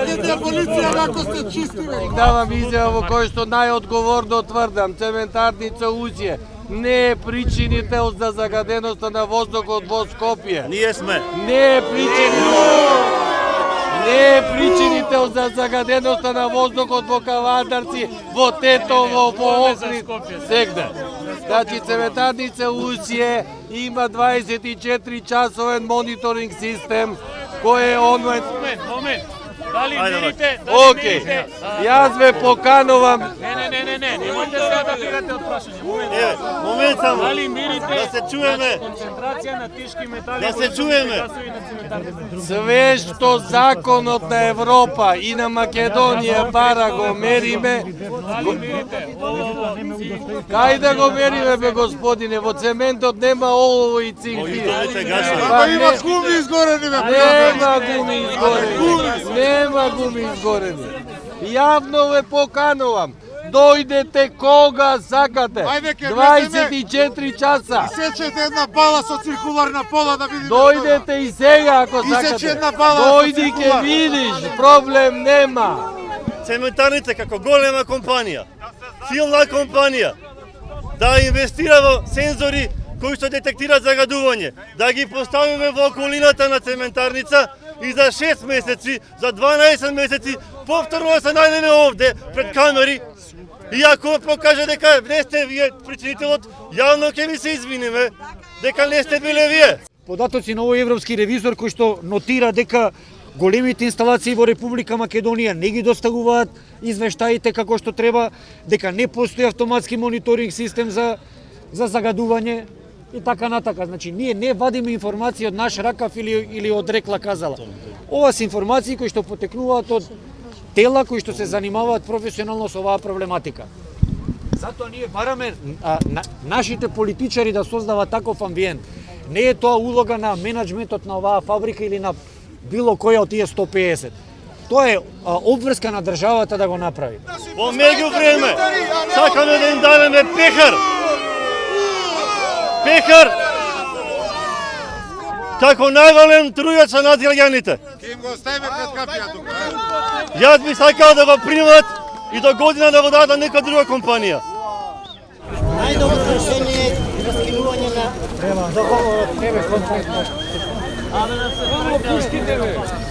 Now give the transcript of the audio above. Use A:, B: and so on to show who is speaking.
A: Ке полиција како сте чисти бе.
B: Давам изјава во кој што најодговорно тврдам, цементарница Узје не е причините за загаденоста на воздухот во Скопје.
C: Ние сме.
B: Не е причините за загаденоста на воздухот во Кавадарци, во Тетово, во Охрид, сегде. Значи цементарница Узје има 24 часовен мониторинг систем кој е онлайн.
D: Момент. Дали мерите?
B: Океј. Јас ве поканувам.
D: Не, немојте сега да бегате од прашање.
C: Момент само.
D: Дали мерите?
C: Да се чуеме.
D: Концентрација на тешки метали.
C: Да се чуеме.
B: Све што законот на Европа и на Македонија бара го мериме.
D: Дали мерите?
B: Кај да го мериме бе господине, во цементот нема олово и цинк.
A: Ама има гуми изгорени бе.
B: Нема гуми изгорени. Нема гуми изгорени. Јавно ве поканувам. Дојдете кога сакате. 24 часа.
A: Исечете една бала со циркуларна пола да видиме.
B: Дојдете и сега ако
A: Исече
B: сакате.
A: една бала.
B: Дојди ке видиш, проблем нема.
C: Цементарница како голема компанија, силна компанија, да инвестира во сензори кои што детектираат загадување, да ги поставиме во околината на цементарница и за 6 месеци, за 12 месеци повторно да се најдеме овде пред камери и ако покаже дека не сте вие причинителот, јавно ќе ви се извиниме дека не сте биле вие.
E: Податоци на овој европски ревизор кој што нотира дека големите инсталации во Република Македонија не ги доставуваат извештаите како што треба, дека не постои автоматски мониторинг систем за загадување и така натака. Значи, ние не вадиме информации од наш ракав или од рекла казала. Ова се информации кои што потекнуваат од тела кои што се занимаваат професионално со оваа проблематика. Затоа ние бараме нашите политичари да создават таков амбиент. Не е тоа улога на менеджментот на оваа фабрика или на било која од тие 150. Тоа е обврска на државата да го направи.
C: Во меѓувреме сакаме да им дадеме пехар. Пехар како најголем трујач над граѓаните.
A: Ќе им го оставиме пред капија тука.
C: Јас би сакал да го примат и до година да го дадат на нека друга компанија.
F: Најдобро решение е раскинување на договорот.
E: Пуштите бе.